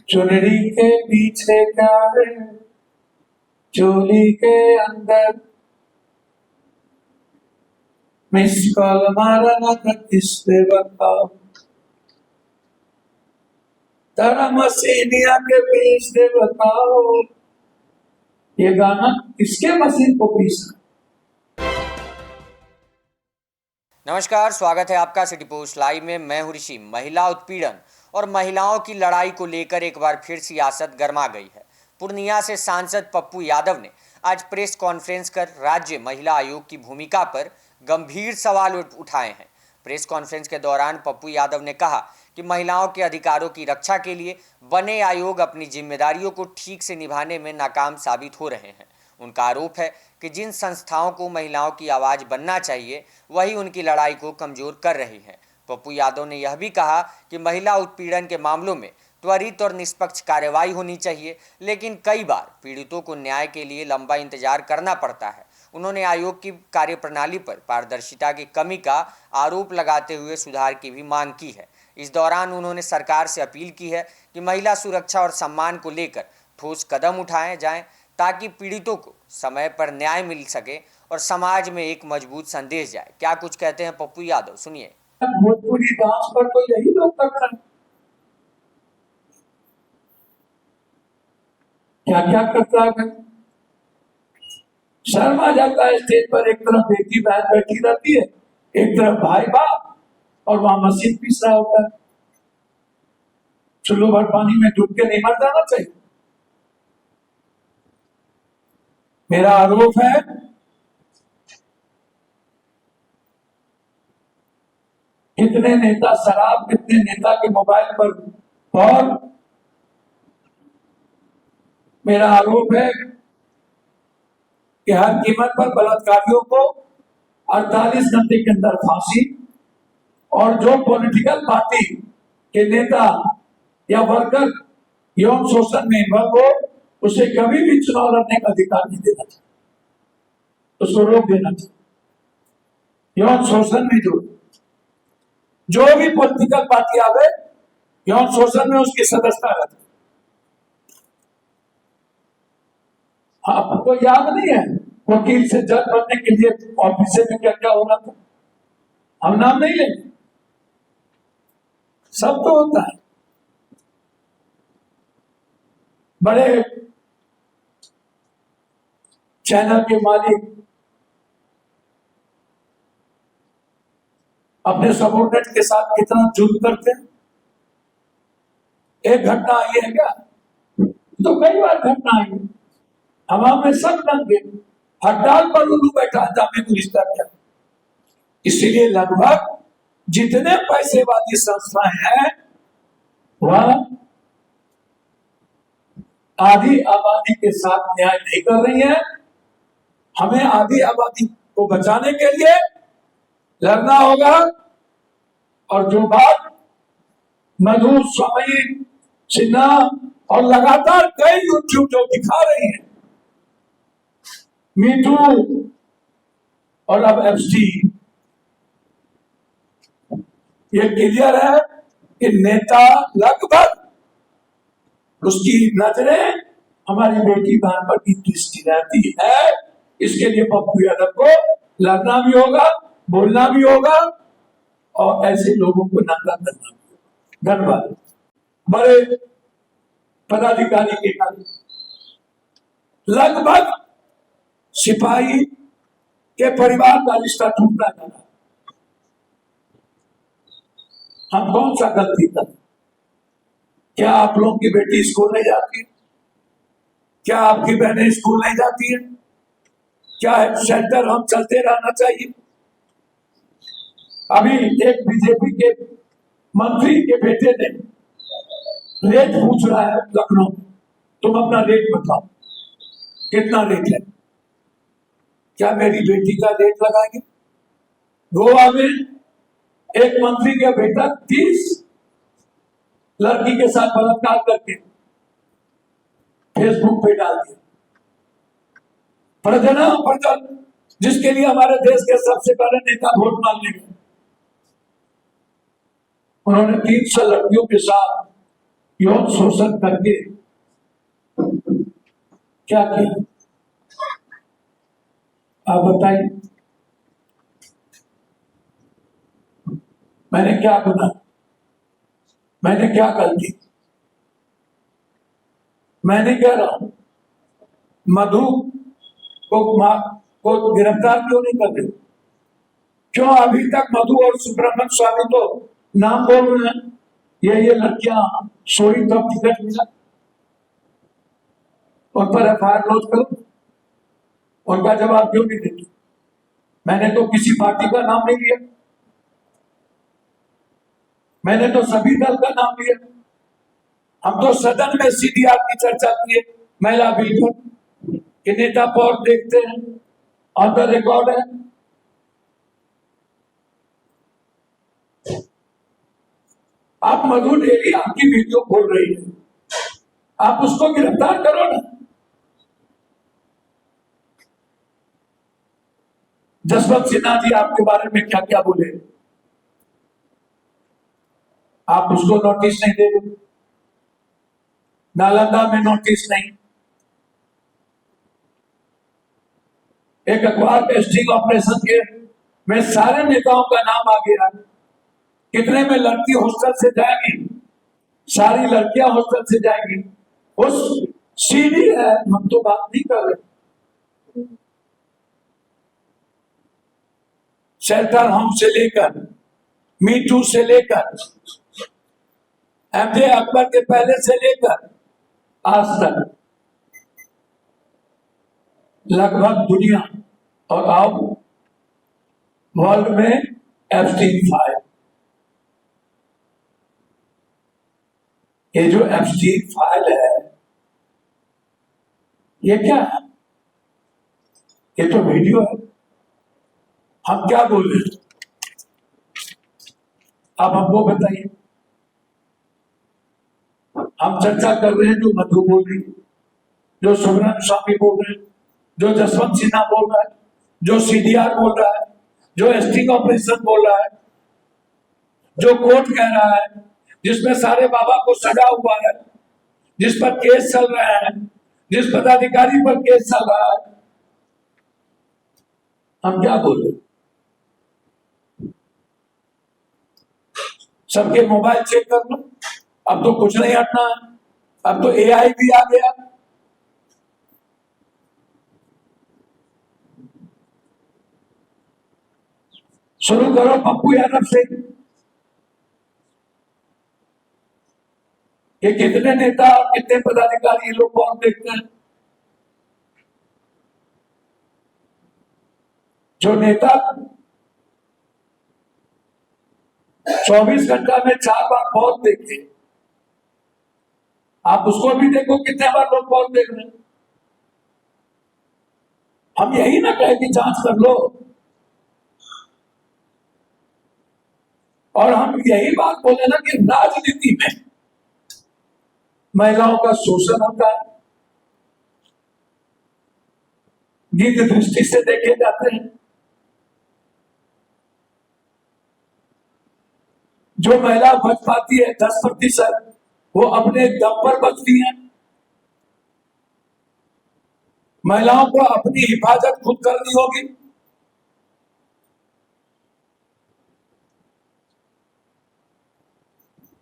चुनरी के पीछे क्या है, चोली के अंदर मिस कॉल मारा ना किससे बताओ, तारा मसीनिया के बीच से बताओ, ये गाना किसके मशीन को पीसा। नमस्कार, स्वागत है आपका सिटी पोस्ट लाइव में। मैं हूं ऋषि। महिला उत्पीड़न और महिलाओं की लड़ाई को लेकर एक बार फिर सियासत गर्मा गई है। पूर्णिया से सांसद पप्पू यादव ने आज प्रेस कॉन्फ्रेंस कर राज्य महिला आयोग की भूमिका पर गंभीर सवाल उठाए हैं। प्रेस कॉन्फ्रेंस के दौरान पप्पू यादव ने कहा कि महिलाओं के अधिकारों की रक्षा के लिए बने आयोग अपनी जिम्मेदारियों को ठीक से निभाने में नाकाम साबित हो रहे हैं। उनका आरोप है कि जिन संस्थाओं को महिलाओं की आवाज़ बनना चाहिए वही उनकी लड़ाई को कमज़ोर कर रही हैं। पप्पू यादव ने यह भी कहा कि महिला उत्पीड़न के मामलों में त्वरित और निष्पक्ष कार्रवाई होनी चाहिए, लेकिन कई बार पीड़ितों को न्याय के लिए लंबा इंतजार करना पड़ता है। उन्होंने आयोग की कार्यप्रणाली पर पारदर्शिता की कमी का आरोप लगाते हुए सुधार की भी मांग की है। इस दौरान उन्होंने सरकार से अपील की है कि महिला सुरक्षा और सम्मान को लेकर ठोस कदम उठाए जाएं, ताकि पीड़ितों को समय पर न्याय मिल सके और समाज में एक मजबूत संदेश जाए। क्या कुछ कहते हैं पप्पू यादव, सुनिए। भोजपुरी डांस पर तो यही लोग करते हैं, क्या क्या करता है। शर्म आ जाता है स्टेज पर, एक तरफ बेटी बहन बैठी रहती है, एक तरफ भाई बाप, और वहां मशीन पीस रहा होता है। चुल्लू भर पानी में डूब के नहीं मर जाना चाहिए। मेरा आरोप है कितने नेता शराब, कितने नेता के मोबाइल पर, और मेरा आरोप है कि हर कीमत पर बलात्कारियों को 48 घंटे के अंदर फांसी, और जो पॉलिटिकल पार्टी के नेता या वर्कर यौन शोषण में इन्वॉल्व हो उसे कभी भी चुनाव लड़ने का अधिकार नहीं देना चाहिए, उसको रोक देना चाहिए। यौन शोषण में जो भी पॉलिटिकल पार्टी आवे, यौन शोषण में उसकी सदस्यता रहती। आपको याद नहीं है वकील से जज बनने के लिए ऑफिस में क्या क्या हो रहा था? हम नाम नहीं लेंगे, सब तो होता है। बड़े चैनल के मालिक अपने सबोर्डिनेट के साथ कितना जुल्म करते हैं। एक घटना आई है क्या? तो कई बार घटना आई है। हमाम में सब नंगे हड़ताल पर उल्लू बैठा, जामे गुलिस्तान क्या। इसीलिए लगभग जितने पैसेवादी संस्थाएं हैं वह आधी आबादी के साथ न्याय नहीं कर रही है। हमें आधी आबादी को बचाने के लिए लड़ना होगा। और जो बात मधु स्वामी सिन्हा और लगातार कई यूट्यूब जो दिखा रही है, मीटू और अब एफसी, ये क्लियर है कि नेता लगभग उसकी नजरें हमारी बेटी बहन पर भी दृष्टि रहती है। इसके लिए पप्पू यादव को लड़ना भी होगा, बोलना भी होगा, और ऐसे लोगों को नंगा करना भी होगा। धन्यवाद। बड़े पदाधिकारी के कारण लगभग सिपाही के परिवार का रिश्ता टूटता जा रहा। हम कौन सा गलती कर? क्या आप लोगों की बेटी स्कूल नहीं जाती है? क्या आपकी बहनें स्कूल नहीं जाती है? क्या शेल्टर हम चलते रहना चाहिए? अभी एक बीजेपी के मंत्री के बेटे ने रेट पूछ रहा है लखनऊ, तुम अपना रेट बताओ, कितना रेट है? क्या मेरी बेटी का रेट लगाएंगे? गोवा में एक मंत्री का बेटा 30 लड़की के साथ बलात्कार करके फेसबुक पे डाल दिया। प्रजनन, जिसके लिए हमारे देश के सबसे बड़े नेता वोट मांगने गए, उन्होंने 300 लड़कियों के साथ यौन शोषण करके क्या किया, आप बताइए। मैंने क्या गुनाह, मैंने क्या गलती, मैंने कह रहा हूं मधु को गिरफ्तार क्यों नहीं कर रहे? क्यों अभी तक मधु और सुब्रमण्यम स्वामी तो नाम बोल रहे हैं, ये लड़कियां सोई तब टिकट मिला, उन पर एफआईआर लॉन्च करो, उनका जवाब क्यों नहीं देते? मैंने तो किसी पार्टी का नाम नहीं लिया, मैंने तो सभी दल का नाम लिया। हम तो सदन में सीडीआर की चर्चा किए, महिला बिल पर, कि नेता पौर देखते हैं, ऑन द रिकॉर्ड है। आप मधु डेरी आपकी वीडियो खोल रही है, आप उसको गिरफ्तार करो ना। जसवंत सिन्हा जी आपके बारे में क्या क्या बोले, आप उसको नोटिस नहीं दे रहे। नालंदा में नोटिस नहीं, एक अखबार के स्टिंग ऑपरेशन के में सारे नेताओं का नाम आ गया। कितने में लड़की हॉस्टल से जाएगी, सारी लड़कियां हॉस्टल से जाएगी, उस सीडी है, हम तो बात नहीं कर रहे। शेल्टर होम से लेकर, मी टू से लेकर, एमजे अकबर के पहले से लेकर आज तक लगभग दुनिया और अब वर्ल्ड में एप्स्टीन फाइल, ये जो एप्स्टीन फाइल है, ये क्या है? ये तो वीडियो है। हम क्या बोल रहे हैं, आप हमको बताइए। हम चर्चा कर रहे हैं जो मधु बोल रही है, जो सुब्रमण्यम स्वामी बोल रहे हैं, जो जसवंत सिन्हा बोल रहा है, जो सीडीआर बोल रहा है, जो स्टिंग ऑपरेशन बोल रहा है, जो कोर्ट कह रहा है, जिसमें सारे बाबा को सजा हुआ है, जिस पर केस चल रहे हैं, जिस पदाधिकारी पर केस चल रहा है, हम क्या बोल रहे? सबके मोबाइल चेक कर लो, अब तो कुछ नहीं हटना है, अब तो एआई भी आ गया। शुरू करो पप्पू यादव से, ये कितने नेता और कितने पदाधिकारी ये लोग कौन देखते हैं? जो नेता 24 घंटा में 4 बार बहुत देखते, आप उसको भी देखो कितने बार लोग बहुत देख रहे हैं। हम यही ना कहे कि जांच कर लो, और हम यही बात बोले ना कि राजनीति में महिलाओं का शोषण होता है, नीति दृष्टि से देखे जाते हैं। जो महिला बच पाती है 10%, वो अपने दम पर बचती हैं। महिलाओं को अपनी हिफाजत खुद करनी होगी।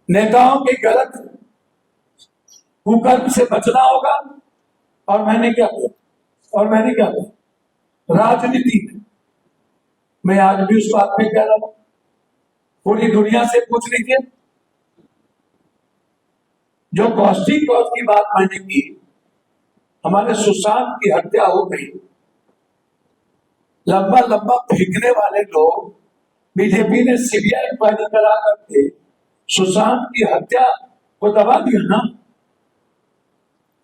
नेताओं के गलत कुकर्म से बचना होगा। और मैंने क्या किया, राजनीति में मैं आज भी उस बात में कह रहा हूं, पूरी दुनिया से पूछ लीजिए, जो कॉस्टिंग कॉज की बात मैंने की, हमारे सुशांत की हत्या हो गई, लंबा लंबा फेंकने वाले लोग, बीजेपी ने सीबीआई इंक्वायरी करा करके सुशांत की हत्या को दबा दिया ना।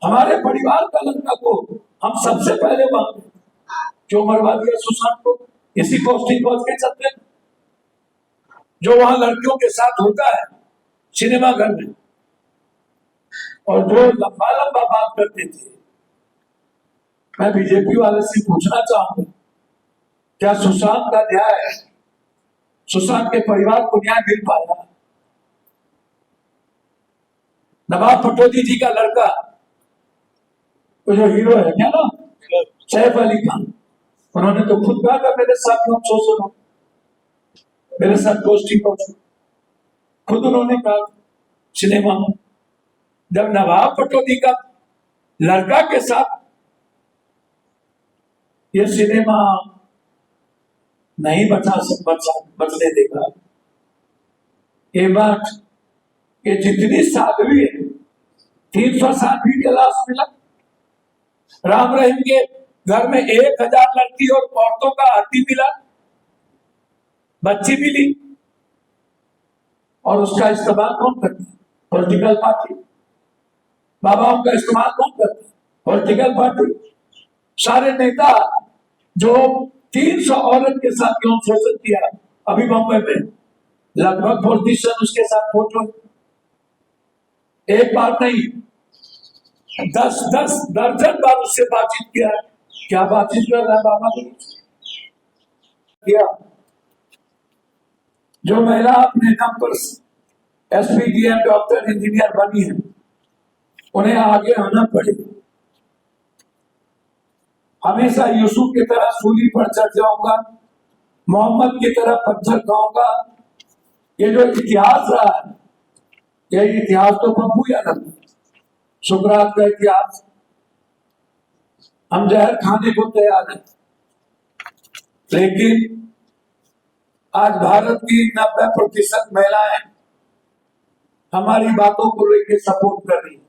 हमारे परिवार का लड़का को हम सबसे पहले मांगे, क्यों मरवा दिया सुशांत को? इसी कॉस्टिंग कॉज के चलते, जो वहां लड़कियों के साथ होता है सिनेमा घर में, और जो लंबा लंबा बात करते थे। मैं बीजेपी वाले से पूछना चाहूंगा, क्या सुशांत का न्याय, सुशांत के परिवार को न्याय मिल पाया? नवाब पटौदी जी का लड़का, वो जो हीरो है क्या ना, सैफ अली खान, उन्होंने तो खुद कहा था मेरे साथियों सुनो, मेरे साथ गोष्ठी पहुंचो, खुद उन्होंने कहा सिनेमा में, जब नवाब पटौदी का लड़का के साथ ये सिनेमा नहीं बचने देगा। ये बात ये जितनी साध्वी है, 307 के लाश मिला, राम रहीम के घर में 1000 लड़की और औरतों का हड्डी मिला, बच्ची मिली, और उसका इस्तेमाल कौन करता है? Political party. बाबाओं का इस्तेमाल कौन करता है? Political party. सारे नेता जो 300 औरत के साथ यौन शोषण किया अभी बॉम्बे में, लगभग पॉलिटिशियन उसके साथ फोटो, एक बार नहीं 10 दर्जन बार उससे बातचीत किया। क्या बातचीत कर रहा है बाबा किया? जो महिला अपने नाम पर एसपी, डीएम, डॉक्टर, इंजीनियर बनी है, उन्हें आगे आना पड़ेगा। हमेशा यूसुफ की तरह सूली पर चढ़ जाऊंगा, मोहम्मद की तरह पत्थर खाऊंगा, ये जो इतिहास रहा है, ये इतिहास तो पप्पू यादव, सुकरात का इतिहास, हम जहर खाने को तैयार हैं, लेकिन आज भारत की 90% महिलाएं हमारी बातों को लेकर सपोर्ट कर रही है।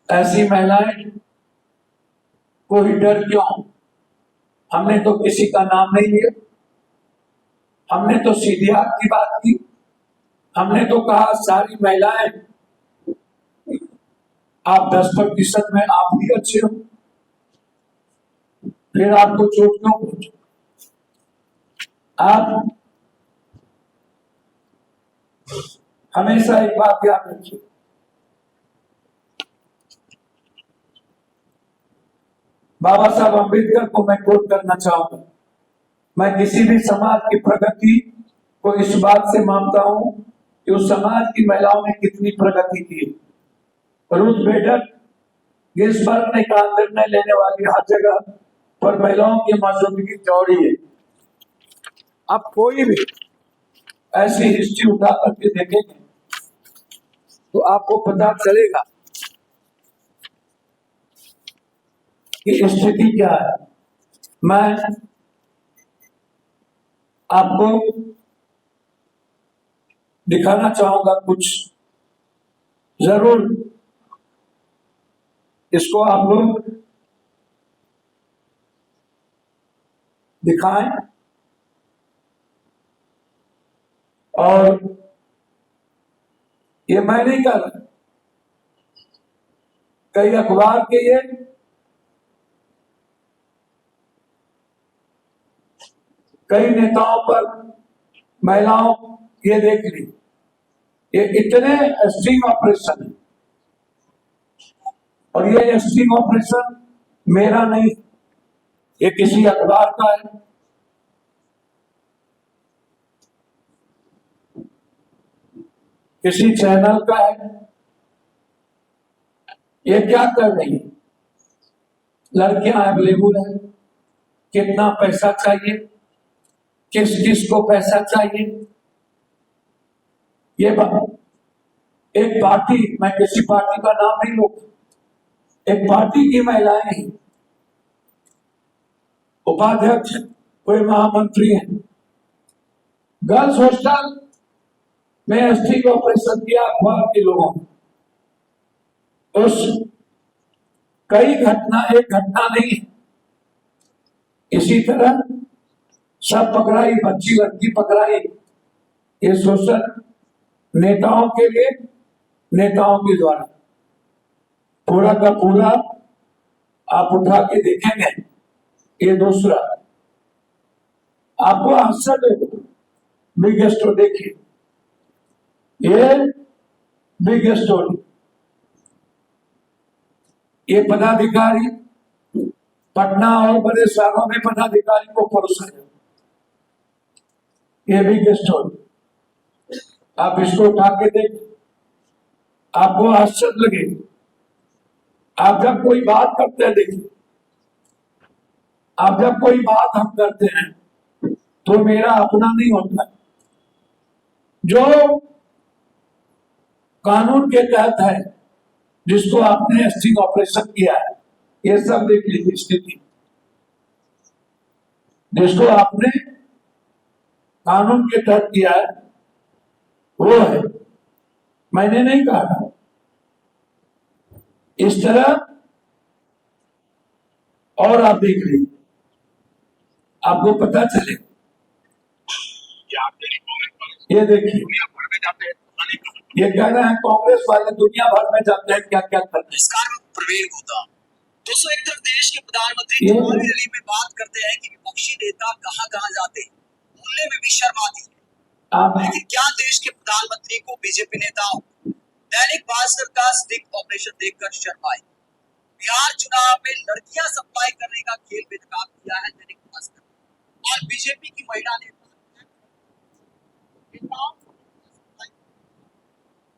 ऐसी महिलाएं को ही डर क्यों? हमने तो किसी का नाम नहीं लिया, हमने तो सीधी हाथ की बात की, हमने तो कहा सारी महिलाएं, आप 10% में आप भी अच्छे हो, फिर आपको चोट क्यों पहुंचे? आप हमेशा एक बात याद रखिए, बाबा साहब अम्बेडकर को मैं कोट करना चाहूंगा, मैं किसी भी समाज की प्रगति को इस बात से मानता हूं कि उस समाज की महिलाओं ने कितनी प्रगति की। रूथ बेडर गिन्सबर्ग ने कहा, निर्णय लेने वाली हर जगह पर महिलाओं की मौजूदगी चौड़ी है। आप कोई भी ऐसी हिस्ट्री उठा करके देखेंगे तो आपको पता चलेगा कि स्थिति क्या है। मैं आपको दिखाना चाहूंगा कुछ, जरूर इसको आप लोग दिखाएं, और ये मैं नहीं कर रहा, कई अखबार के ये कई नेताओं पर महिलाओं, ये देख ली, ये इतने स्टिंग ऑपरेशन है, और ये स्टिंग ऑपरेशन मेरा नहीं, ये किसी अखबार का है। किसी चैनल का है। ये क्या कर रही है? लड़कियां अवेलेबल है, कितना पैसा चाहिए, किस किस को पैसा चाहिए, ये एक पार्टी, मैं किसी पार्टी का नाम नहीं लूंगा, एक पार्टी की महिलाएं हैं, उपाध्यक्ष, कोई महामंत्री है, गर्ल्स हॉस्टल में स्टिंग ऑपरेशन किया अखबार के लोगों ने। उस कई घटना, एक घटना नहीं है, इसी तरह सब पकड़ाई, बच्ची लड़की पकड़ाई, ये शोषण नेताओं के लिए, नेताओं के द्वारा, पूरा का पूरा आप उठा के देखेंगे। ये दूसरा आपको आश्चर्य होगा, बिग स्टोरी देखिए, ये बिग स्टोरी, ये पदाधिकारी पटना और बड़े शहरों में पदाधिकारी को परोसा, ये बिग स्टोरी। आप इसको उठा के देख, आपको आश्चर्य लगे। आप जब कोई बात करते हैं, देखिए, आप जब कोई बात हम करते हैं तो मेरा अपना नहीं होता। जो कानून के तहत है, जिसको आपने स्टिंग ऑपरेशन किया है, ये सब देख लीजिए स्थिति, जिसको आपने कानून के तहत किया है वो है, मैंने नहीं कहा था। इस तरह और आप देख लीजिए, आपको पता चले। ये देखिए, ये कह रहे हैं कांग्रेस वाले दुनिया भर में जाते हैं क्या क्या करते हैं। प्रवीण गौतम दोस्तों, एक तरफ देश के प्रधानमंत्री चुनावी रैली में बात करते हैं कि विपक्षी नेता कहां कहां जाते हैं, बोलने में भी शर्म आती है। लेकिन क्या देश के प्रधानमंत्री को बीजेपी नेताओं दैनिक भास्कर का स्टिंग ऑपरेशन देखकर शर्म आई? बिहार चुनाव में लड़कियां सप्लाई करने का खेल बेनकाब किया है दैनिक भास्कर और बीजेपी की महिला नेता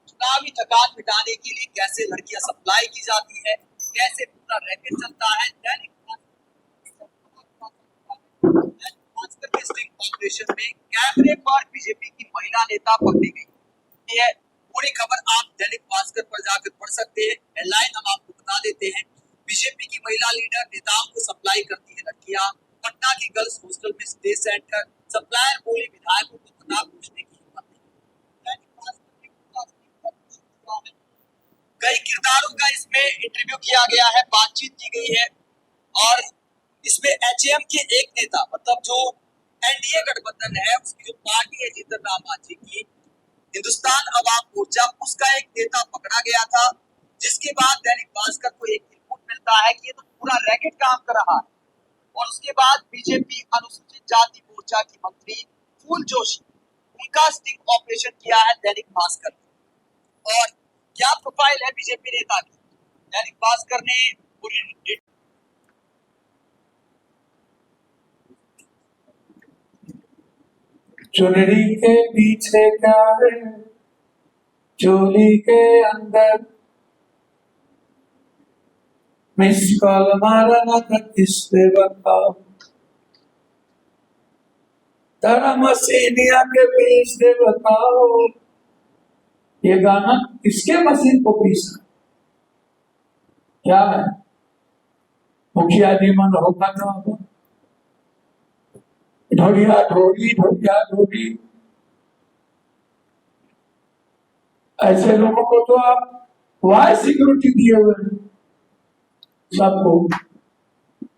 चुनावी थकान मिटाने के लिए कैसे लड़कियां सप्लाई की जाती है, कैसे पूरा रैकेट चलता है। दैनिक भास्कर के स्टिंग ऑपरेशन में कैमरे पर बीजेपी की महिला नेता पकड़ी गई है। पूरी खबर आप दैनिक भास्कर पर जाकर पढ़ सकते हैं। हेडलाइन हम आपको बता देते हैं। बीजेपी की महिला लीडर नेताओं को सप्लाई करती है लड़कियां। पटना की गर्ल्स हॉस्टल में स्टे सेंटर सप्लायर बोली विधायकों को पता पूछने की हिम्मत नहीं। कई किरदारों का इसमें इंटरव्यू किया गया है, बातचीत की गई है और इसमें एचएम के एक नेता, मतलब जो एनडीए गठबंधन है उसकी जो पार्टी है जीतन राम मांझी की हिंदुस्तान अवाम मोर्चा, उसका एक नेता पकड़ा गया था, जिसके बाद दैनिक भास्कर को एक रिपोर्ट मिलता है कि ये तो पूरा रैकेट काम कर रहा है। और उसके बाद बीजेपी अनुसूचित जाति मोर्चा की मंत्री फूल जोशी, उनका स्टिंग ऑपरेशन किया है दैनिक भास्कर ने। और क्या प्रोफाइल है बीजेपी नेता की, दैनिक भास्कर ने पूरी चुनरी के पीछे क्या है, चोली के अंदर मिस कॉल मारना था किससे बताओ, तारा मसीनिया के पीछे बताओ। ये गाना किसके मशीन को पीसा? क्या है? मुखिया जी मन होगा था, ढोलिया ढोली ढोलिया ढोली। ऐसे लोगों को तो आप वाई सिक्योरिटी दिए हुए हैं सबको,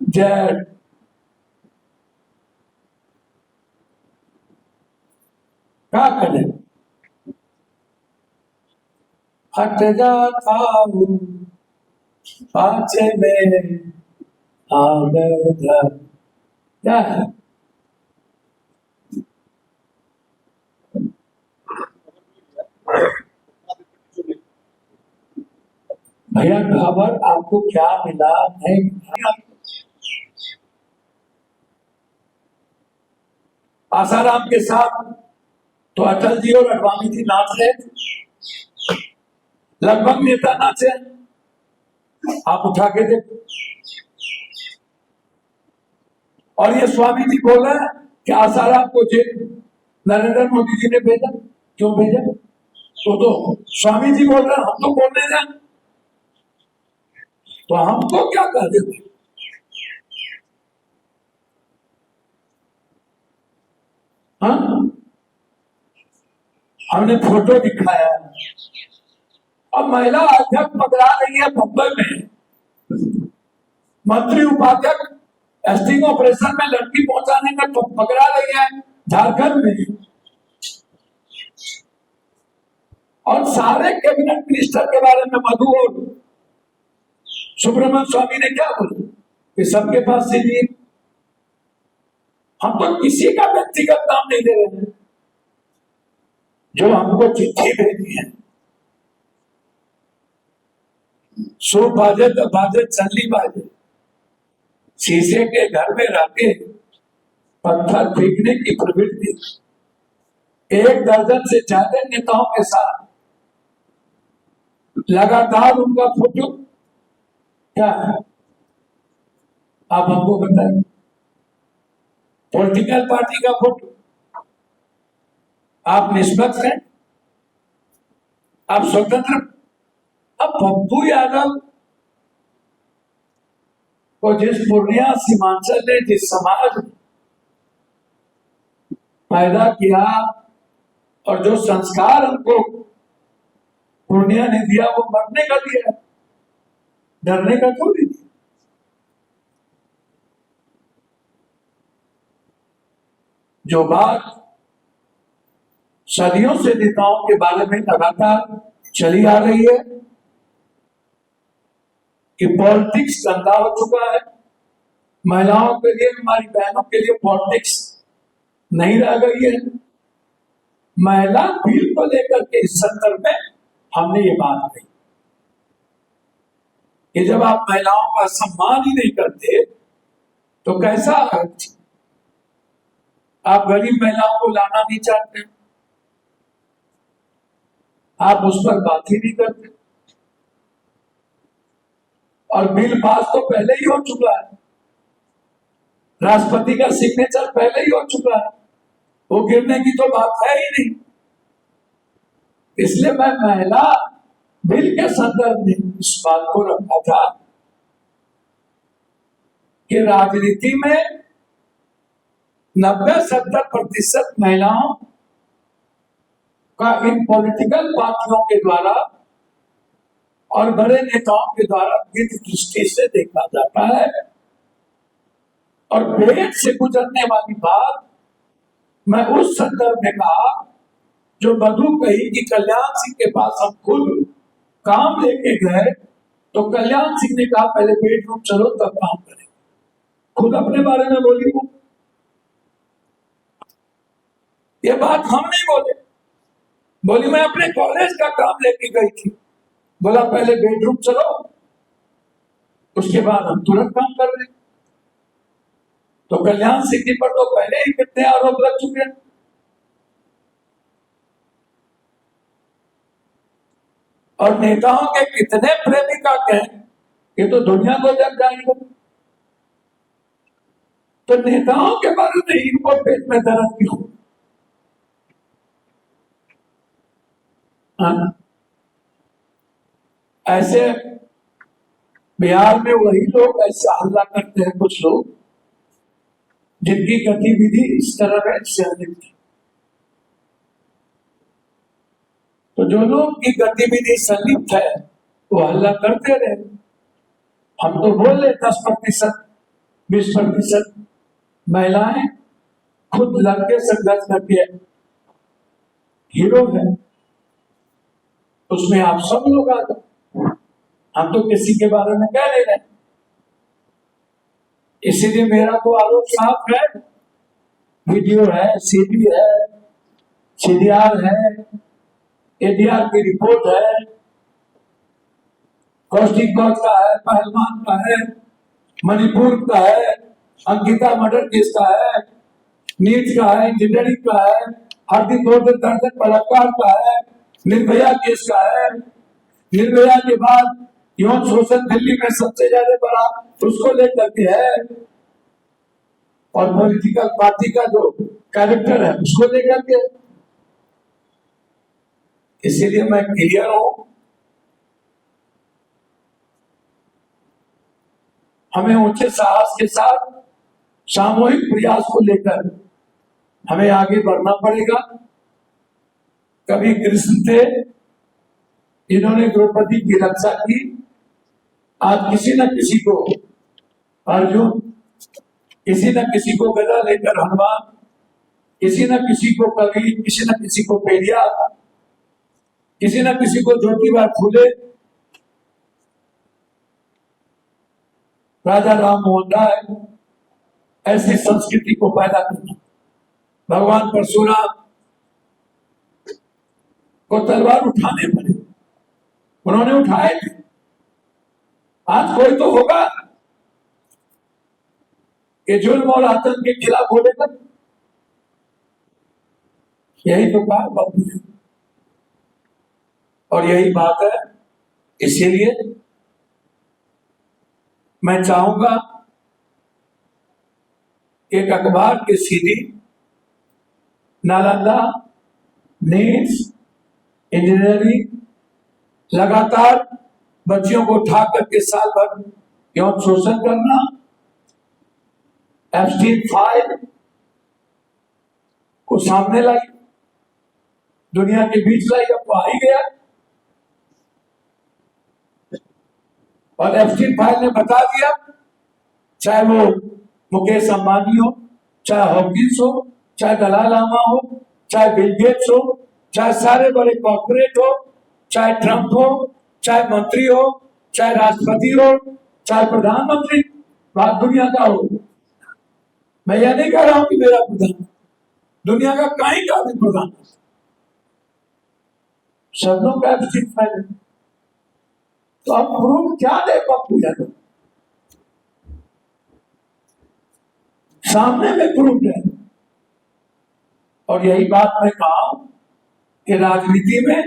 जेट क्या करें। हट जाता हूँ पाछे में आगर, क्या है? भैया खबर आपको क्या मिला है? आसाराम के साथ तो अटल जी और अडवाणी जी नाच रहे थे, लगभग नेता नाचे, आप उठा के देखो। और ये स्वामी जी बोल रहे हैं कि आसाराम को जेल नरेंद्र मोदी जी ने भेजा, क्यों भेजा? तो स्वामी जी बोल रहे हैं, हम तो बोलने जाए तो हमको क्या कर देते? हाँ, हमने फोटो दिखाया। अब महिला अध्यक्ष पकड़ा रही है मुंबई में, मंत्री उपाध्यक्ष स्टिंग ऑपरेशन में लड़की पहुंचाने में तो पकड़ा रही है झारखंड में। और सारे कैबिनेट मिनिस्टर के बारे में मधु और सुब्रमण्यम स्वामी ने क्या बोला कि सबके पास सीधी, हम तो किसी का व्यक्तिगत नाम नहीं दे रहे हैं, जो हमको चिट्ठी भेजी है, सो बाजे तो बाजे चली बाजे, शीशे के घर में रह के पत्थर फेंकने की प्रवृत्ति, एक दर्जन से ज्यादा नेताओं के साथ लगातार उनका फोटो क्या है, आप हमको बताइए। पॉलिटिकल पार्टी का फोटो, आप निष्पक्ष हैं, आप स्वतंत्र। अब पप्पू यादव को जिस पूर्णिया सीमांचल ने जिस समाज में पैदा किया और जो संस्कार हमको पूर्णिया ने दिया, वो मरने का दिया, डरने का थोड़ी दिया। जो बात सदियों से नेताओं के बारे में लगातार चली आ रही है कि पॉलिटिक्स गंदा हो चुका है, महिलाओं के लिए, हमारी बहनों के लिए पॉलिटिक्स नहीं रह गई है। महिला बिल को लेकर के इस संदर्भ में हमने ये बात कही कि जब आप महिलाओं का सम्मान ही नहीं करते तो कैसा, आप गरीब महिलाओं को लाना नहीं चाहते, आप उस पर बात ही नहीं करते। और बिल पास तो पहले ही हो चुका है, राष्ट्रपति का सिग्नेचर पहले ही हो चुका है, वो गिरने की तो बात है ही नहीं। इसलिए मैं महिला बिल के संदर्भ में इस बात को रखा था कि राजनीति में 90-70% महिलाओं का इन पॉलिटिकल पार्टियों के द्वारा और बड़े नेताओं के द्वारा गिद्ध दृष्टि से देखा जाता है। और पेट से गुजरने वाली बात मैं उस संदर्भ में कहा जो मधु कही कि कल्याण सिंह के पास हम खुद काम लेके गए तो कल्याण सिंह ने कहा पहले बेडरूम चलो तब काम करेंगे, खुद अपने बारे में बोली वो। ये बात हम नहीं बोले, बोली मैं अपने कॉलेज का काम लेके गई थी, बोला पहले बेडरूम चलो उसके बाद हम तुरंत काम कर रहे। तो कल्याण सिंह जी पर तो पहले ही कितने आरोप लग चुके हैं। और नेताओं के कितने प्रेमिका कहें ये तो दुनिया को जग जाएंगे। तो नेताओं के बारे में इनको पेट में दर्द क्यों? ऐसे बिहार में वही लोग ऐसा हल्ला करते हैं, कुछ लोग जिनकी गतिविधि इस तरह से अधिक थी। तो जो लोग की गतिविधि संलिप्त है वो हल्ला करते रहे। हम तो बोल रहे 10%, 20% महिलाएं खुद लड़के संघर्ष करके हीरो है, उसमें आप सब लोग आ जाओ। हम तो किसी के बारे में कह नहीं रहे। इसीलिए मेरा तो आरोप साफ है, वीडियो है, सीडी है, सीडीआर है, एडीआर की रिपोर्ट है, कौशिक गौर का है, पहलवान का है, मणिपुर का है, अंकिता मर्डर केस का है, नीट का है, इंजीनियरिंग का है, हार्दिक दर्जन बलात्कार का है, निर्भया केस का है, निर्भया के बाद यौन शोषण दिल्ली में सबसे ज्यादा बड़ा उसको लेकर के है, और पॉलिटिकल पार्टी का जो कैरेक्टर है उसको लेकर के। इसीलिए मैं क्लियर हूं, हमें ऊंचे साहस के साथ सामूहिक प्रयास को लेकर हमें आगे बढ़ना पड़ेगा। कभी कृष्ण थे जिन्होंने द्रौपदी की रक्षा की, आज किसी न किसी को अर्जुन, किसी न किसी को गदा लेकर हनुमान, किसी न किसी को कवि, किसी न किसी को पेरिया, किसी न किसी को ज्योतिबा फूले, राजा राम मोहन राय, ऐसी संस्कृति को पैदा करना। भगवान परशुराम को तलवार उठाने पड़े, उन्होंने उठाए थे। आज कोई तो होगा कि जुल्म और आतंक के खिलाफ बोलेगा। यही तो कहा बापू ने, और यही बात है। इसीलिए मैं चाहूंगा एक अखबार की सीधी नालंदा नीट्स इंजीनियरिंग लगातार बच्चियों को उठा करके साल भर यौन शोषण करना, एप्स्टीन फाइल को सामने लाई, दुनिया के बीच लाई, अब तो आ ही गया। और एप्स्टीन फाइल ने बता दिया, चाहे वो मुकेश अंबानी हो, चाहे हॉकिंस हो, चाहे दलाई लामा हो, चाहे बिल गेट्स हो, चाहे सारे बड़े कॉर्पोरेट हो, चाहे ट्रंप हो, चाहे मंत्री हो, चाहे राष्ट्रपति हो, चाहे प्रधानमंत्री बात दुनिया का हो। मैं यह नहीं कह रहा हूं कि मेरा प्रधान, दुनिया का कहीं का भी प्रधान, सब लोग का एप्स्टीन फाइल है। तो अब प्रूफ क्या दे पप्पू यादव? सामने में प्रूफ है। और यही बात मैं कहा कि राजनीति में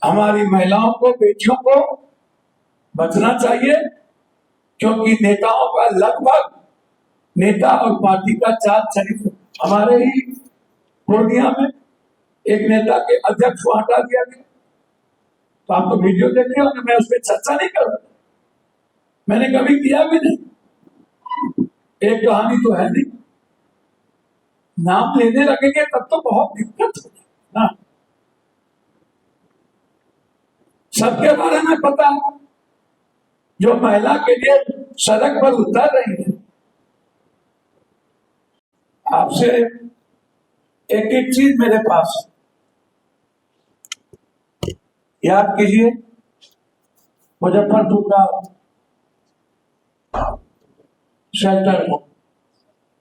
हमारी महिलाओं को, बेटियों को बचना चाहिए, क्योंकि नेताओं का लगभग नेता और पार्टी का चाल चरित्र, हमारे ही पूर्णिया में एक नेता के अध्यक्ष को हटा दिया गया। तो आप तो वीडियो देख रहे हो, मैं उस पर चर्चा नहीं कर रहा, मैंने कभी किया भी नहीं। एक कहानी तो है नहीं, नाम लेने लगेंगे तब तो बहुत दिक्कत हो जाएगी। सबके बारे में पता है, जो महिला के लिए सड़क पर उतर रही है। आपसे एक एक चीज मेरे पास याद कीजिए, मुजफ्फरपुर का शेल्टर हो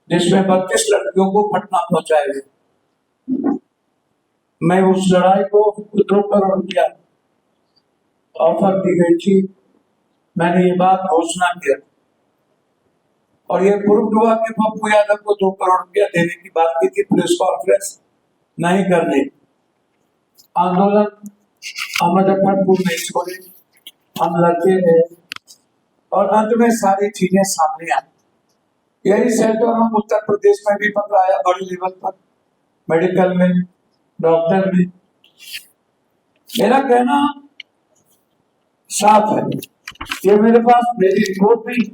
जिसमें 32 लड़कियों को पटना पहुंचाया गया। मैं उस लड़ाई को 2 करोड़ रुपया ऑफर दी गई थी, मैंने ये बात घोषणा किया और ये प्रूफ हुआ कि पप्पू यादव को 2 करोड़ रुपया देने की बात की थी, प्रेस कॉन्फ्रेंस नहीं करने। आंदोलन मुजफ्फरपुर में छोड़े, हम लड़ते रहे और अंत में सारी चीजें सामने आई। यही सेंटर हम उत्तर प्रदेश में भी पकड़ाया, बड़ी लेवल पर, मेडिकल में, डॉक्टर में। मेरा कहना साफ है, ये मेरे पास मेरी रिपोर्ट नहीं,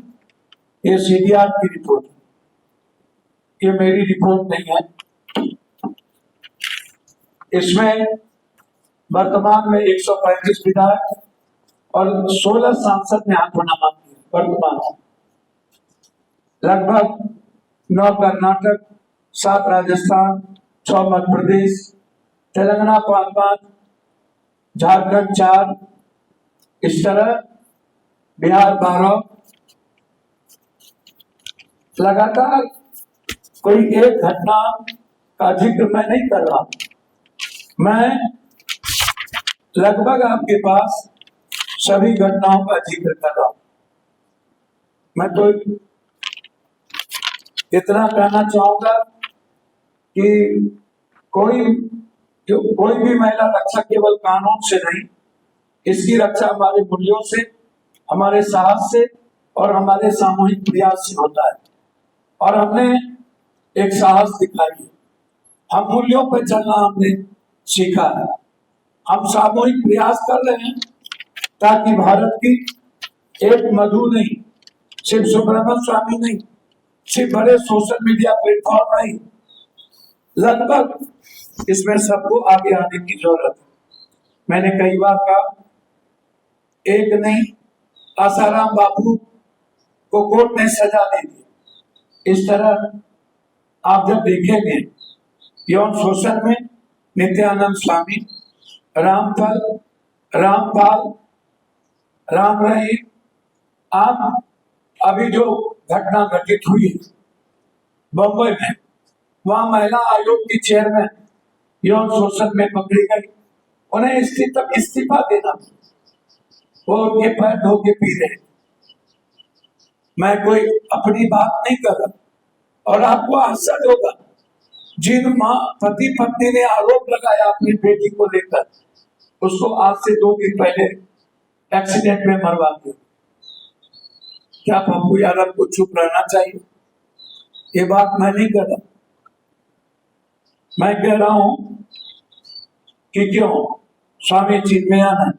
ये सीडीआर की रिपोर्ट, ये मेरी रिपोर्ट नहीं है। इसमें वर्तमान में 135 विधायक और 16 सांसद ने हाथनामा किया। वर्तमान लगभग 9 कर्नाटक, 7 राजस्थान, 6 मध्य प्रदेश, तेलंगाना 5, झारखंड 4, इस तरह बिहार 12। लगातार कोई एक घटना का जिक्र मैं नहीं कर रहा, मैं लगभग आपके पास सभी घटनाओं का जिक्र कर रहा हूं। मैं तो इतना कहना चाहूंगा कि कोई भी महिला रक्षा केवल कानून से नहीं, इसकी रक्षा हमारे मूल्यों से, हमारे साहस से और हमारे सामूहिक प्रयास से होता है। और हमने एक साहस दिखाई, हम मूल्यों पर चलना हमने सीखा है। हम सामूहिक प्रयास कर रहे हैं ताकि भारत की एक मधु नहीं, सिर्फ सुब्रमण्यम स्वामी नहीं, सिर्फ बड़े सोशल मीडिया प्लेटफॉर्म नहीं, लगभग इसमें सबको आगे आने की जरूरत है। मैंने कई बार कहा, एक नहीं, आसाराम बापू को कोर्ट ने सजा दे दी। इस तरह आप जब देखेंगे यौन शोषण में नित्यानंद स्वामी, रामपाल, राम रहीम, आप अभी जो घटना घटित हुई है बम्बई में, वहां महिला आयोग की चेयरमैन यौन शोषण में पकड़ी गई, उन्हें इस्तीफा देना, वो उनके पैर धो के पी रहे। मैं कोई अपनी बात नहीं कर रहा और आपको आश्चर्य होगा, जिन माँ पति पत्नी ने आरोप लगाया अपनी बेटी को लेकर, उसको आज से 2 दिन पहले एक्सीडेंट में मरवा दिया। क्या पप्पू यादव को चुप रहना चाहिए? ये बात मैं नहीं कर रहा, मैं कह रहा हूं कि क्यों स्वामी चिन्मयानंद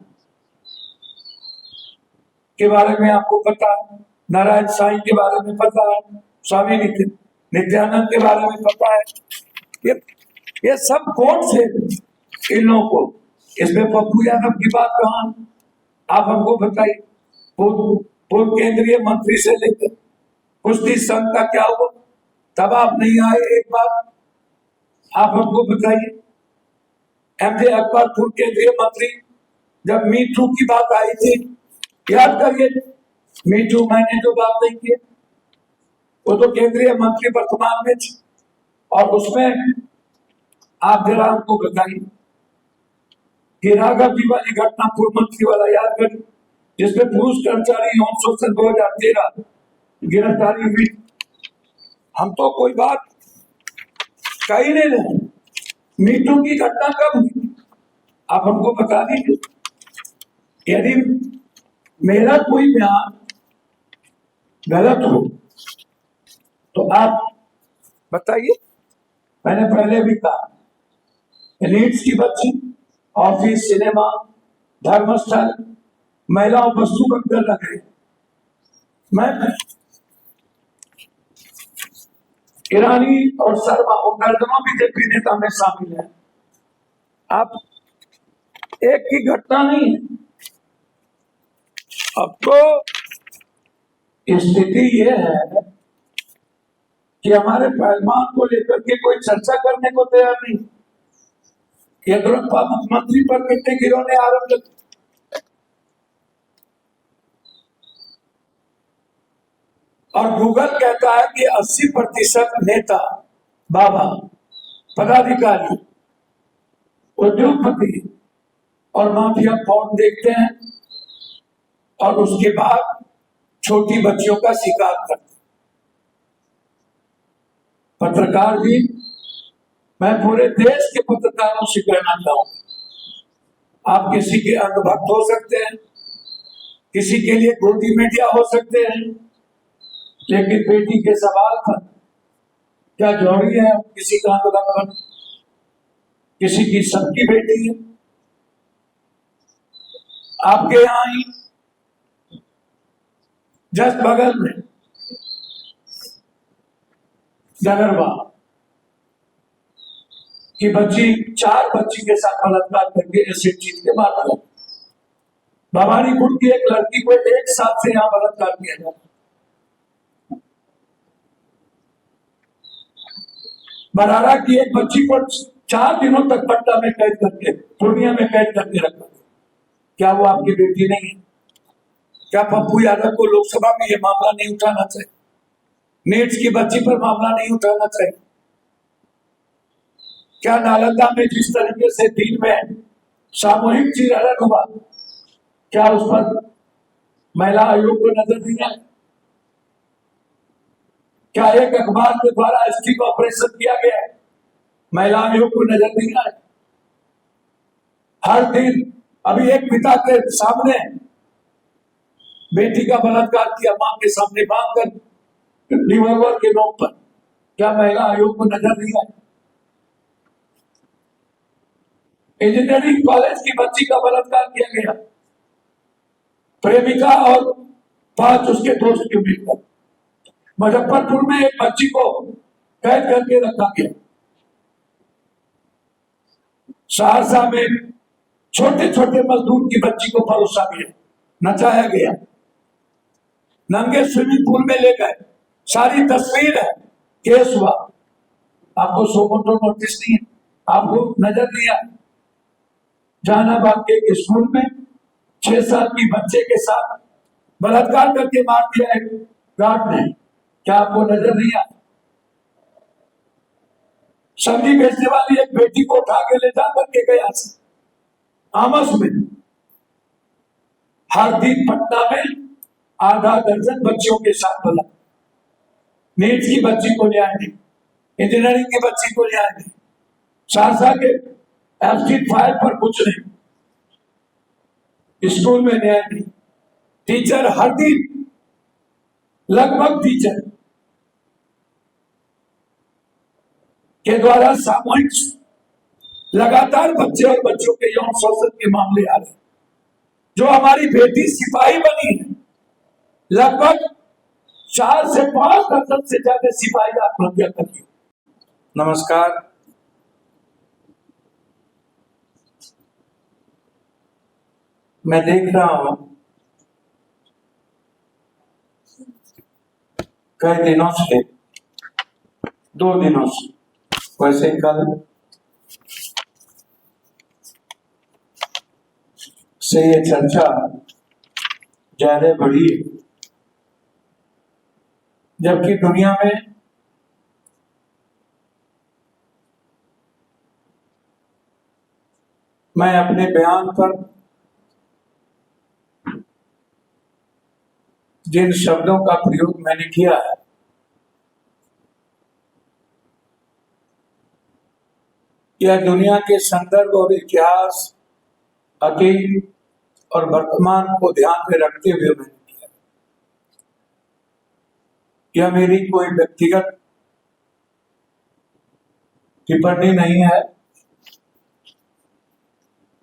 के बारे में आपको पता है, नारायण साईं के बारे में पता है, स्वामी नित्यानंद के बारे में पता है। ये सब कौन से इन लोगों को, इसमें पप्पू यादव की बात कहां? आप हमको बताइए। पूर्व केंद्रीय मंत्री से लेकर कुश्ती संघ का क्या हुआ? तब आप नहीं आए। एक बात आप हमको बताइए। एमजे अकबर पूर्व केंद्रीय मंत्री, जब मी टू की बात आई थी, याद करिए, मी टू मैंने जो बात नहीं की, वो तो केंद्रीय मंत्री वर्तमान में थे, और उसमें आप जरा हमको बताइए कि राघव जी वाली घटना, पूर्व मंत्री वाला याद करिए, जिसमें पुरुष कर्मचारी यौन शोषण 2013 गिरफ्तारी हुई। हम तो कोई बात कही नहीं रहे। मीटू की घटना कब हुई? आप हमको बता दीजिए। यदि मेरा कोई बयान गलत हो तो आप बताइए। मैंने पहले भी कहा, नीड्स की बच्ची, ऑफिस, सिनेमा, धर्मस्थल, महिलाओं वस्तु बनकर रख रहे। मैं ईरानी और शर्मा और दर्जनों बीजेपी नेता में शामिल है। आप एक की घटना नहीं है। अब तो स्थिति ये है कि हमारे पहलवान को लेकर के कोई चर्चा करने को तैयार नहीं। येदियुरप्पा मुख्यमंत्री पर कितने गिरोह ने आरोप लगाए। और गूगल कहता है कि 80% नेता, बाबा, पदाधिकारी, उद्योगपति और माफिया पॉर्न देखते हैं और उसके बाद छोटी बच्चियों का शिकार करते हैं। पत्रकार भी, मैं पूरे देश के पत्रकारों से कहना चाहूंगा, आप किसी के अंधभक्त हो सकते हैं, किसी के लिए गोदी मीडिया हो सकते हैं, लेकिन बेटी के सवाल पर क्या जरूरी है किसी का अंधभक्त? किसी की सबकी बेटी है। आपके यहां ही जस्ट बगल में जनरवा की बच्ची, 4 बच्ची के साथ बलात्कार करके एसिड चीज के मार दिया। भवानीपुर की एक लड़की को एक साथ से यहां बलात्कार किया जाता। बरारा की एक बच्ची को 4 दिनों तक पट्टा में कैद करके, पूर्णिया में कैद करके रखा। क्या वो आपकी बेटी नहीं है? क्या पप्पू यादव को लोकसभा में ये मामला नहीं उठाना चाहिए? नीट्स की बच्ची पर मामला नहीं उठाना चाहिए? क्या नालंदा में जिस तरीके से दिन में सामूहिक चीरहरण हुआ, क्या उस पर महिला आयोग को नजर नहीं आया? क्या एक अखबार के द्वारा स्टिंग ऑपरेशन किया गया है, महिला आयोग को नजर नहीं आया? हर दिन अभी एक पिता के सामने बेटी का बलात्कार किया, मां के सामने बांधकर रिवॉल्वर के नोक पर, क्या महिला आयोग को नजर नहीं आया? इंजीनियरिंग कॉलेज की बच्ची का बलात्कार किया गया, प्रेमिका और 5 उसके दोस्त के मिलकर। मुजफ्फरपुर में एक बच्ची को कैद करके रखा गया। सहरसा में छोटे छोटे मजदूर की बच्ची को परोसा गया, नचाया गया, नंगे स्विमिंग पूल में ले गए। सारी तस्वीर है, केस हुआ। आपको सोमोटो नोटिस नहीं है, आपको नजर नहीं आया। जहानाबाद के एक स्कूल में 6 साल की बच्चे के साथ बलात्कार करके मार दिया एक गार्ड ने, क्या आपको नजर नहीं आया? सब्जी बेचने वाली एक बेटी को उठा के ले जा करके गया आमस में। हर दिन पटना में आधा दर्जन बच्चियों के साथ बलात्कार। नीट्स की बच्ची को न्याय नहीं। इंजीनियरिंग की बच्ची को न्याय नहीं, शारजा के एफस्टीन फाइल पर कुछ नहीं, स्कूल में न्याय नहीं। टीचर हर दिन लगभग टीचर के द्वारा सामूहिक लगातार बच्चे और बच्चों के यौन शोषण के मामले आ रहे। जो हमारी बेटी सिपाही बनी है, लगभग 4 से 5 दर्जन से ज्यादा सिपाही आत्महत्या करी। नमस्कार, मैं देख रहा हूं कई दिनों से, 2 दिनों से, वैसे कल से ये चर्चा ज्यादा बढ़ी है, जबकि दुनिया में मैं अपने बयान पर जिन शब्दों का प्रयोग मैंने किया है, यह दुनिया के संदर्भ और इतिहास, अतीत और वर्तमान को ध्यान में रखते हुए मैंने किया। यह मेरी कोई व्यक्तिगत टिप्पणी नहीं है,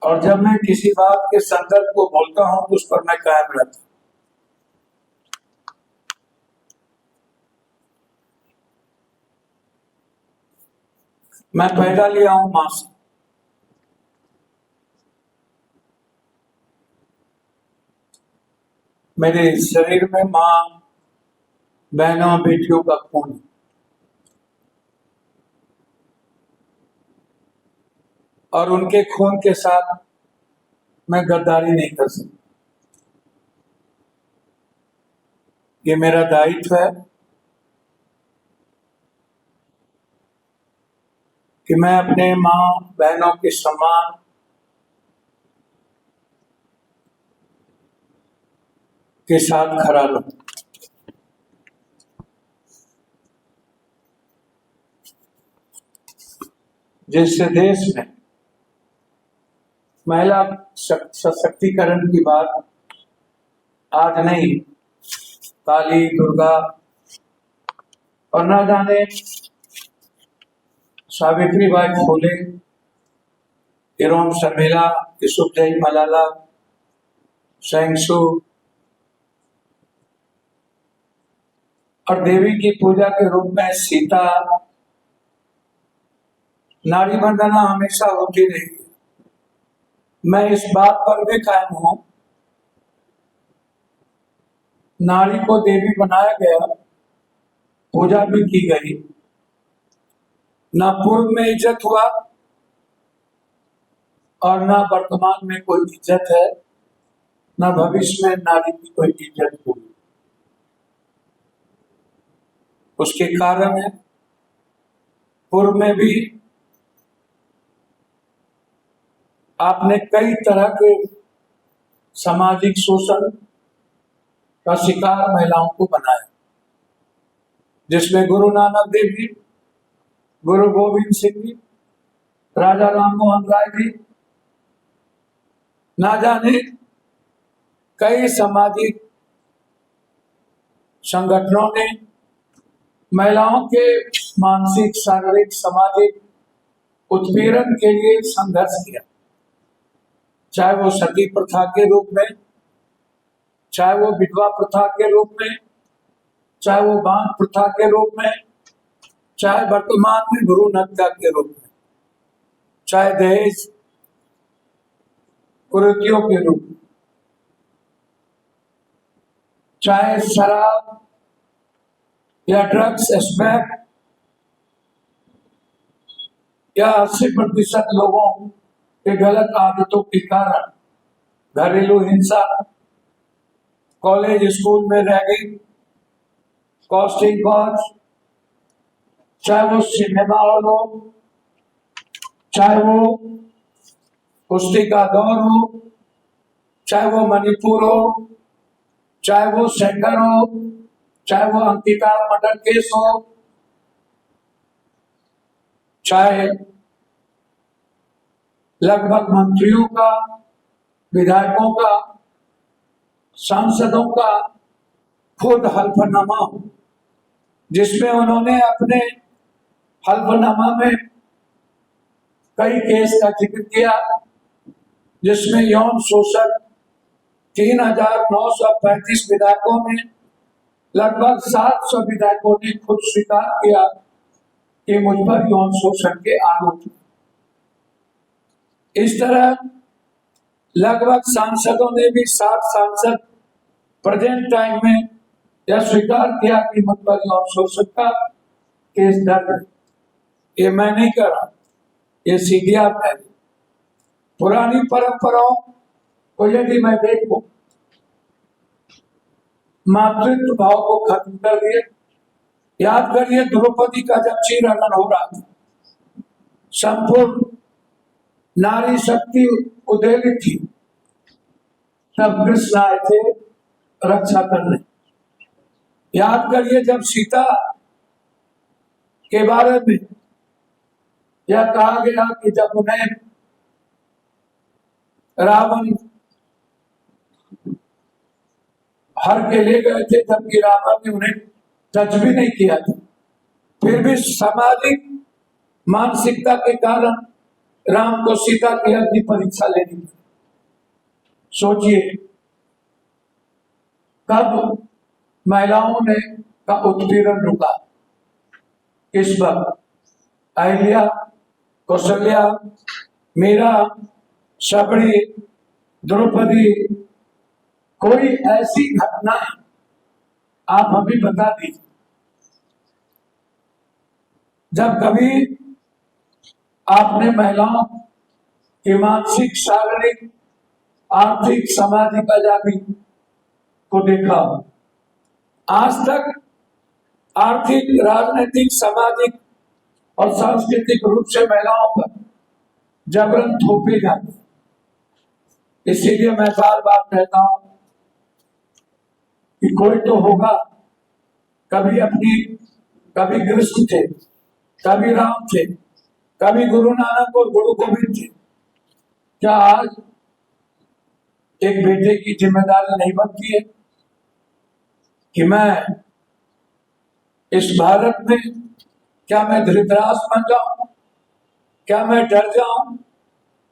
और जब मैं किसी बात के संदर्भ को बोलता हूं तो उस पर मैं कायम रहता हूं। मैं पैदा लिया हूं मां से, मेरे शरीर में मां, बहनों, बेटियों का खून है। और उनके खून के साथ मैं गद्दारी नहीं कर सकता। ये मेरा दायित्व है कि मैं अपने मां बहनों के सम्मान के साथ खड़ा रहूं। जिससे देश में महिला सशक्तिकरण की बात आज नहीं, काली, दुर्गा और ना जाने सावित्रीबाई फुले, एवं शर्मिला, यूसुफजई, मलाला, सेंगसू और देवी की पूजा के रूप में सीता, नारी वंदना हमेशा होती रही। मैं इस बात पर भी कायम हूं, नारी को देवी बनाया गया, पूजा भी की गई, ना पूर्व में इज्जत हुआ और ना वर्तमान में कोई इज्जत है, ना भविष्य में नारी की कोई इज्जत होगी। उसके कारण है, पूर्व में भी आपने कई तरह के सामाजिक शोषण का शिकार महिलाओं को बनाया, जिसमें गुरु नानक देव जी, गुरु गोविंद सिंह जी, राजा राम मोहन राय जी, ना जाने कई सामाजिक संगठनों ने महिलाओं के मानसिक, शारीरिक, सामाजिक उत्पीड़न के लिए संघर्ष किया। चाहे वो सती प्रथा के रूप में, चाहे वो विधवा प्रथा के रूप में, चाहे वो बांध प्रथा के रूप में, चाहे वर्तमान में भ्रूण हत्या के रूप में, चाहे दहेज कुरीतियों के रूप में, चाहे शराब या ड्रग्स, स्मैक या 80% लोगों के गलत आदतों के कारण घरेलू हिंसा, कॉलेज स्कूल में रैगिंग, कॉस्टिंग कॉज, चाहे वो सिनेमा हॉल हो, चाहे वो कुश्ती का दौर हो, चाहे वो मणिपुर हो, चाहे वो सेंगर हो, चाहे वो अंकिता मर्डर केस हो, चाहे लगभग मंत्रियों का, विधायकों का, सांसदों का खुद हल्फनामा हो, जिसमें उन्होंने अपने हल्फनामा में कई केस का जिक्र किया, जिसमें यौन शोषण 3,935 विधायकों में लगभग 700 विधायकों ने खुद स्वीकार किया कि मुझ पर यौन शोषण के आरोप हैं। इस तरह लगभग सांसदों ने भी 7 सांसद प्रेजेंट टाइम में यह स्वीकार किया कि मुझ पर यौन शोषण का केस दर्ज है। ये मैं नहीं कर रहा, ये सीडीआर है। पुरानी परंपराओं को यदि मैं देखूं, मातृत्व भाव को खत्म कर दिए। याद करिए द्रौपदी का जब चीरहरण हो रहा था, संपूर्ण नारी शक्ति उद्वेलित थी, तब कृष्ण आए थे रक्षा करने। याद करिए जब सीता के बारे में यह कहा गया कि जब उन्हें रावण हर के ले गए थे, जबकि रावण ने उन्हें टच भी नहीं किया था, फिर भी सामाजिक मानसिकता के कारण राम को सीता की अग्नि परीक्षा लेनी पड़ी। सोचिए कब महिलाओं ने का उत्पीड़न रुका, किस वक्त? अहिल्या, कौशल्या, मीरा, शबरी, द्रौपदी, कोई ऐसी घटना आप हमें बता दीजिए जब कभी आपने महिलाओं की मानसिक, शारीरिक, आर्थिक, सामाजिक आजादी को देखा हो। आज तक आर्थिक, राजनीतिक, सामाजिक और सांस्कृतिक रूप से महिलाओं पर जबरन थोपे जाते। इसीलिए मैं बार बार कहता हूं कि कोई तो होगा, कभी कृष्ण थे, कभी राम थे, कभी गुरु नानक और गुरु गोविंद थे। क्या आज एक बेटे की जिम्मेदारी नहीं बनती है कि मैं इस भारत में, क्या मैं धृतराष्ट्र बन जाऊं? क्या मैं डर जाऊं?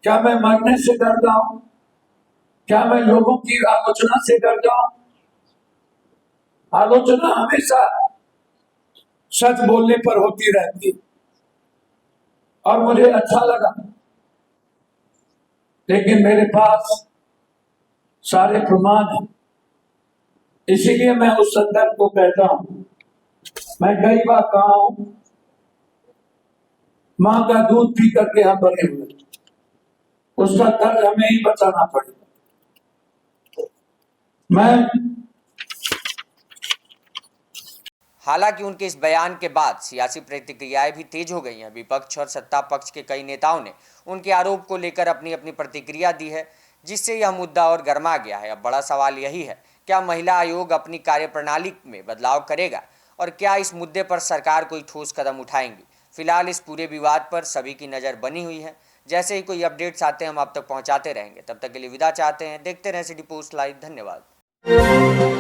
क्या मैं मरने से डर जाऊं? क्या मैं लोगों की आलोचना से डर जाऊं? आलोचना हमेशा सच बोलने पर होती रहती और मुझे अच्छा लगा, लेकिन मेरे पास सारे प्रमाण हैं। इसीलिए मैं उस संदर्भ को कहता हूं। मैं कई बार कहा हूं, मां का दूध पी करके हम बने हुए, उसका कर्ज हमें ही बचाना पड़ेगा। मैं हालांकि उनके इस बयान के बाद सियासी प्रतिक्रियाएं भी तेज हो गई हैं। विपक्ष और सत्ता पक्ष के कई नेताओं ने उनके आरोप को लेकर अपनी अपनी प्रतिक्रिया दी है, जिससे यह मुद्दा और गर्मा गया है। अब बड़ा सवाल यही है, क्या महिला आयोग अपनी कार्यप्रणाली में बदलाव करेगा और क्या इस मुद्दे पर सरकार कोई ठोस कदम उठाएंगी? फिलहाल इस पूरे विवाद पर सभी की नज़र बनी हुई है। जैसे ही कोई अपडेट्स आते हैं हम आप तक पहुंचाते रहेंगे। तब तक के लिए विदा चाहते हैं। देखते रहें सिटी पोस्ट लाइव। धन्यवाद।